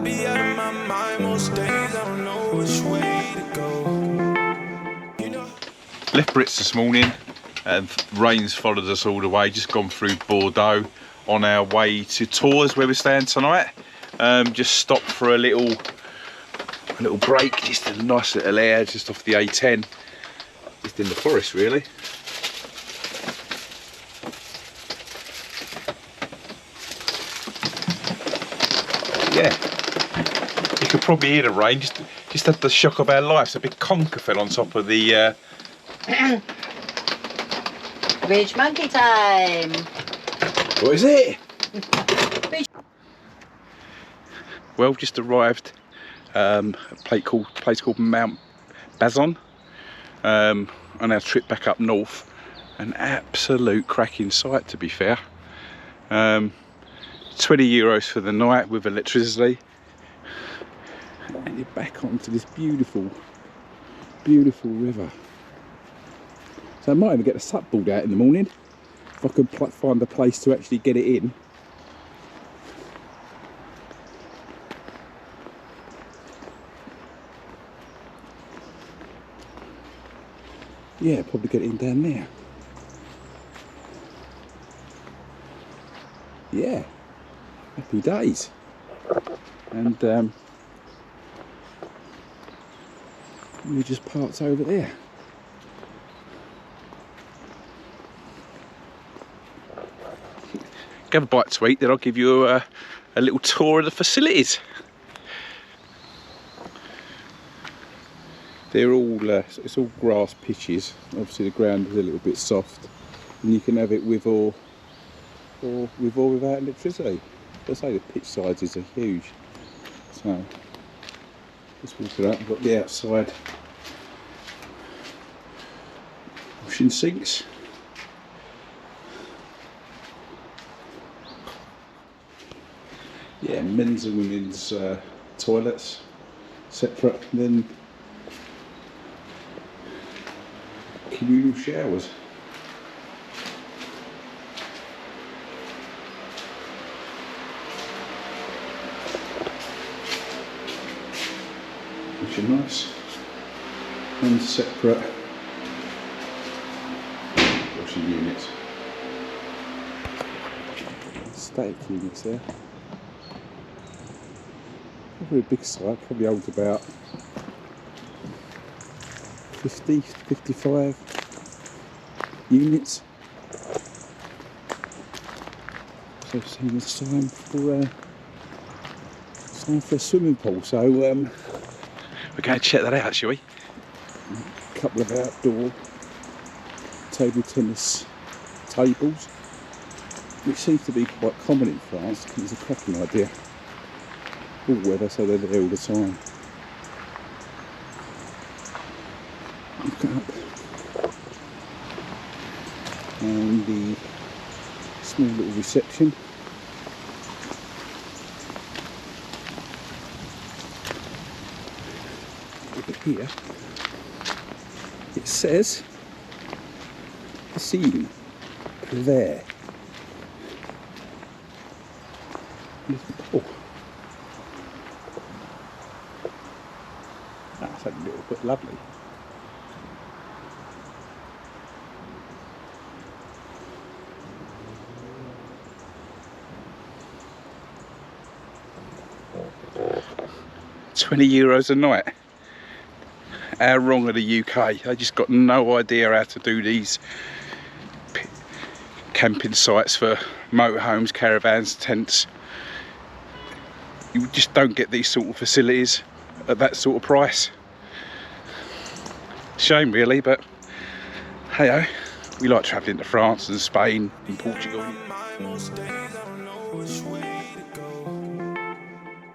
I be out of my mind most days, I don't know which way to go. You know. Left Brits this morning, rain's followed us all the way, just gone through Bordeaux on our way to Tours where we're staying tonight. Just stopped for a little break, just a nice little air just off the A10, just in the forest really. Yeah, you could probably hear the rain, just had the shock of our lives. A big conker fell on top of the Beach monkey time! What is it? Well, just arrived a place called Montbazon on our trip back up north. An absolute cracking sight, to be fair. 20 euros for the night with electricity, and you're back onto this beautiful river. So I might even get the supboard out in the morning if I can find a place to actually get it in. Yeah, probably get it in down there. Yeah, happy days. And we just parked over there. Have a bite to eat, then I'll give you a little tour of the facilities. They're all it's all grass pitches. Obviously the ground is a little bit soft, and you can have it with or without electricity. As I say, the pitch sizes are huge. So just walking up, I've got the outside washing sinks. Yeah, men's and women's toilets separate, then communal showers. Which are nice, and separate washing units. Static units there. Probably a big site, probably holds about 50, 55 units. So I've seen the sign for a swimming pool, so we're going to check that out, shall we? A couple of outdoor table tennis tables, which seems to be quite common in France. It's a cracking idea. All weather, so they're there all the time. Look up, and the small little reception. Over here, it says "Piscine there." Oh. That's a little bit lovely. €20 a night. How wrong are the UK? They just got no idea how to do these camping sites for motorhomes, caravans, tents. You just don't get these sort of facilities at that sort of price. Shame really, but hey-oh, we like travelling to France and Spain and Portugal.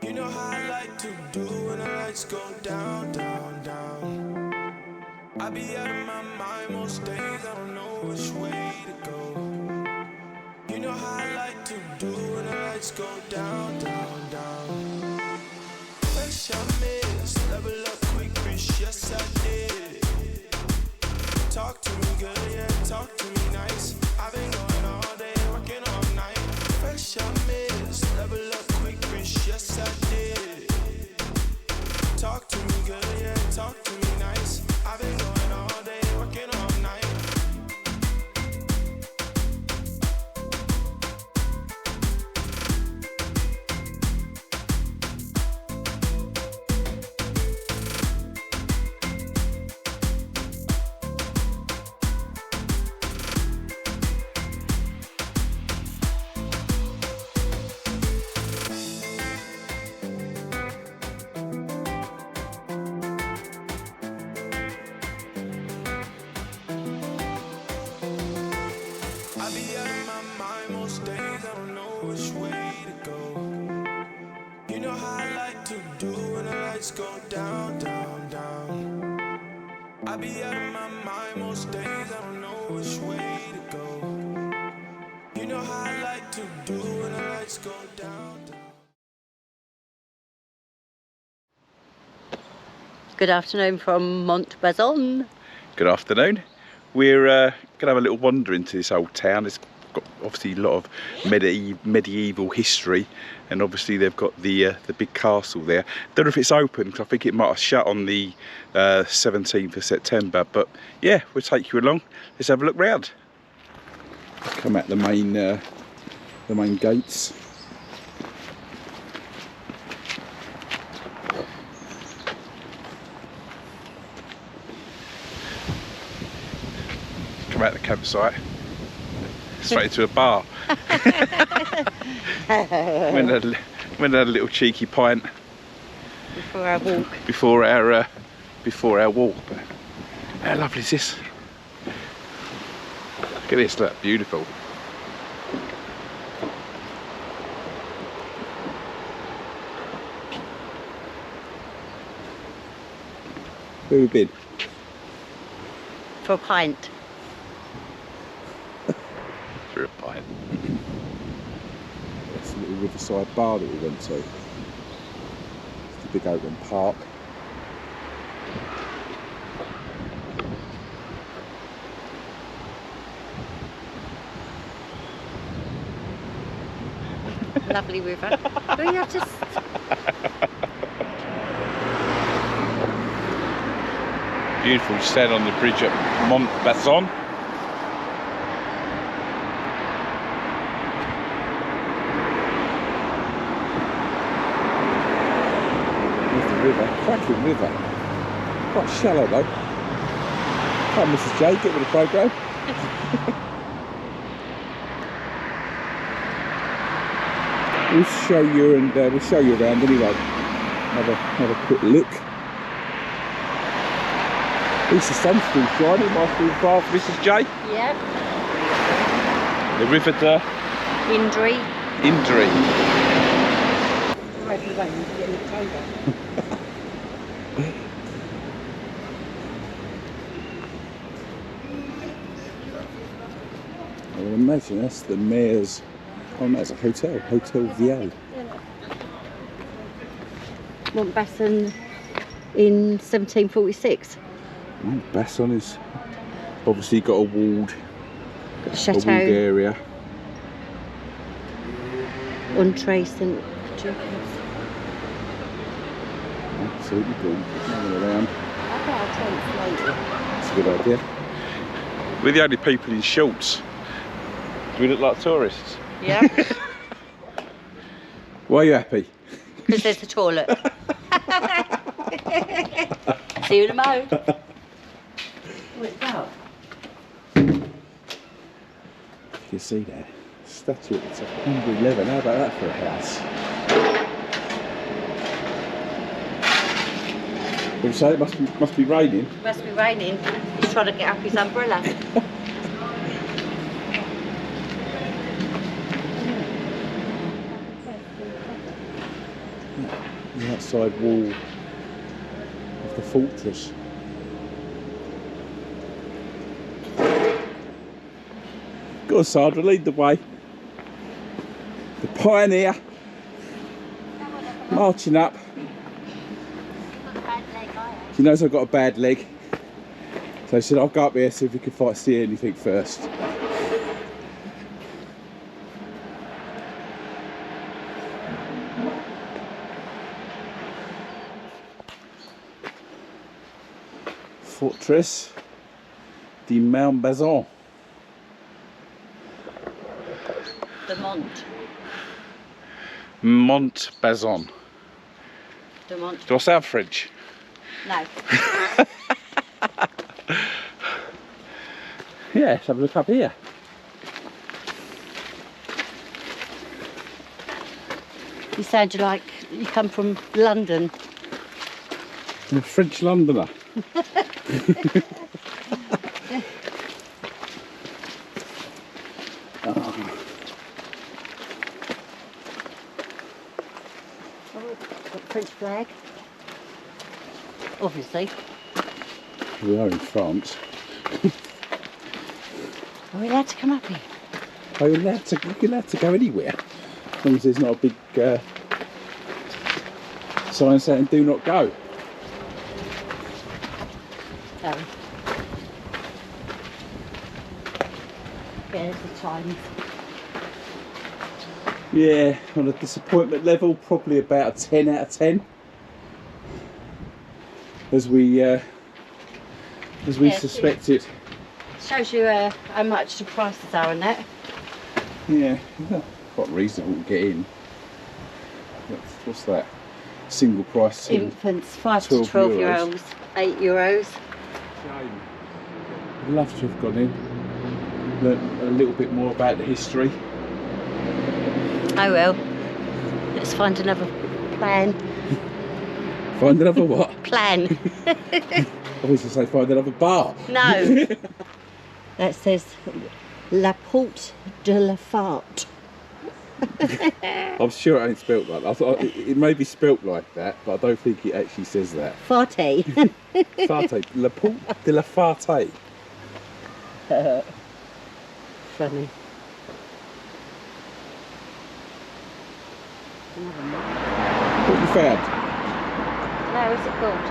You know how I like to do when the lights go down, down, down. I be out of my mind most days, I don't know which way to go. You know how I like to do when the lights go down, down, down. Fresh I miss, level up quick, bitch, yes I did. Talk to me good, yeah, talk to me nice. I've been going all day, working all night. Fresh I miss, level up quick, bitch, yes I did. I like to do when the lights go down, down, down. I be out of my mind most days, I don't know which way to go. You know how I like to do when the lights go down, down. Good afternoon from Montbazon. Good afternoon. We're going to have a little wander into this old town. It's got obviously a lot of medieval history, and obviously they've got the big castle there. Don't know if it's open because I think it might have shut on the 17th of September. But yeah, we'll take you along. Let's have a look round. Come out the main gates. Come out the campsite. Straight into a bar. Went and had a little cheeky pint Before our walk. Before our walk. But how lovely is this? Look at this, look, beautiful. Where have we been? For a pint. For a pint. That's a little riverside bar that we went to. It's the big open park. Lovely river. Oh, you have to... Beautiful, stand on the bridge at Montbazon. There's the river, cracking river. Quite shallow though. Come on, Mrs. J, get with the programme. We'll show you and we'll show you around anyway. Have a quick look. At least the sun's still shining, nice little bar for Mrs. J. Yeah. The river to Indre. Indre. I would imagine that's the mayor's. Oh no, it's a hotel, Hotel Vallee. Montbazon in 1746. Montbazon is obviously got a walled Chateau. area. Indre St. Absolutely cool. Hanging around. That's a good idea. We're the only people in shorts. Do we look like tourists? Yeah. Why are you happy? Because there's a toilet. See you in a mo. What's that? You can see there. Statue at the top. 111. How about that for a house? What do you say? It must be raining. Must be raining. He's trying to get up his umbrella. The outside wall of the fortress. Go on, Sandra, lead the way. The pioneer marching up. She knows I've got a bad leg, so she said I'll go up here see if we can see anything first. Forteresse de Montbazon. The Montbazon. The Mont. Do I sound French? No. Yeah, let's have a look up here. You sound like you come from London. I'm a French Londoner. French flag. Obviously. We are in France. Are we allowed to come up here? Are you allowed to, you're allowed to go anywhere, as long as there's not a big sign saying do not go. Yeah, there's the times. Yeah, on a disappointment level, probably about a 10 out of 10. As we suspected. Shows you how much the prices are on that. Yeah, quite reasonable to get in. What's that? Single price. Infants, 5 to 12-year-olds, €8. I'd love to have gone in, learnt a little bit more about the history. Oh well, let's find another plan. Find another what? Plan. I was going to say find another bar. No. That says La Porte de la Fart. I'm sure it ain't spelt like that. I thought it may be spelt like that, but I don't think it actually says that. Farte. Farte. La Porte de la Farte. Funny. What you found? No, what's it called?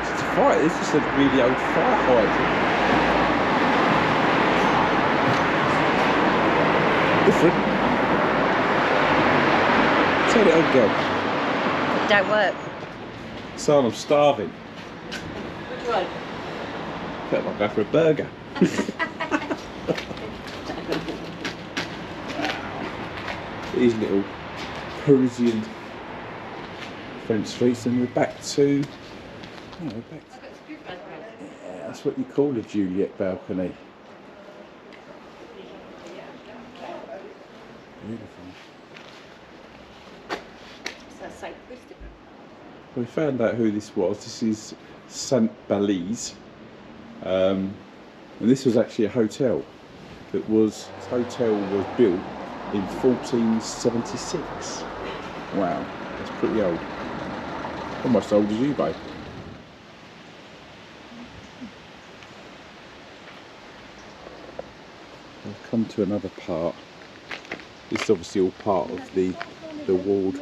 It's a fire. It's just a really old fire hydrant. Different. Turn it on, girl. It don't work. Son, I'm starving. Which one? Felt like I go for a burger. These little Parisian French streets, and we're back to. Oh, we're back to yeah, that's what you call a Juliet balcony. Beautiful. So twisted. We found out who this was. This is St. Vallee's, and this was actually a hotel. This hotel was built in 1476. Wow, that's pretty old. Almost old as you, babe. I've come to another part. This is obviously all part of the walled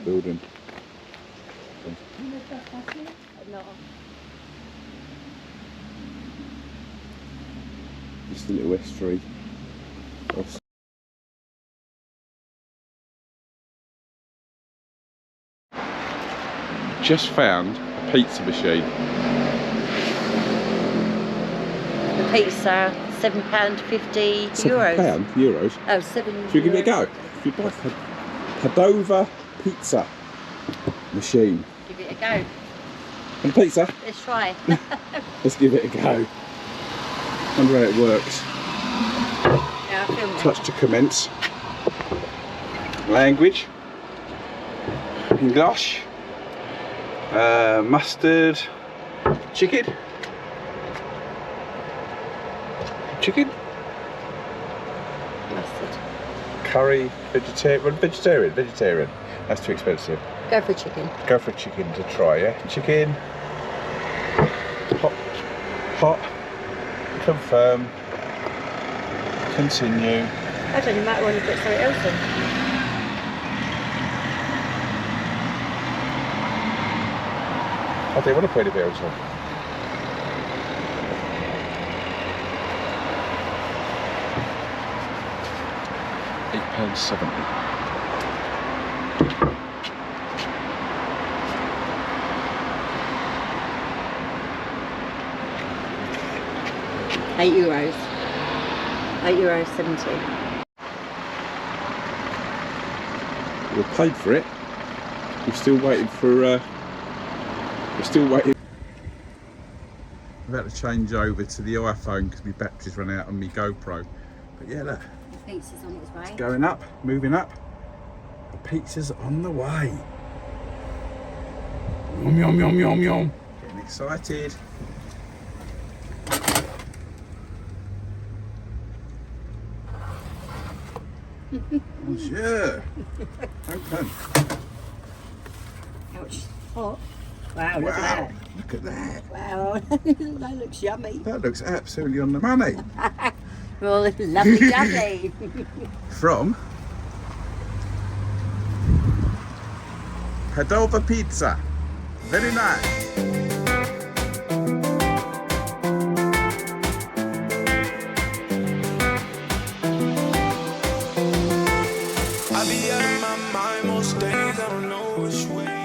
building. Just a little estuary. Just found a pizza machine. The pizza, £7.50. €7? Oh, 7 Should we give it a go? If you buy Padova pizza machine. Give it a go. And pizza? Let's try. Let's give it a go. Wonder how it works. Yeah, I filmed it. Touch to commence. Language. English. Mustard. Chicken. Mustard. Curry. Vegetarian. That's too expensive. Go for chicken. Go for chicken to try, yeah? Chicken. Hot. Confirm. Continue. I don't know, you might want to put something else in. I do want to put anything else on. £8.70. €8. €8.70. We paid for it. We're still waiting for. We're still waiting. I'm about to change over to the iPhone because my battery's run out on my GoPro. But yeah, look. The pizza's on its way. Going up, moving up. The pizza's on the way. Yum yum yum yum yum. Getting excited. Bonjour. Open. Ouch. Oh. Wow, look at that. Look at that. Wow, that looks yummy. That looks absolutely on the money. Well, lovely lovely. From Padova Pizza. Very nice. I be out of my mind most days, I don't know which way.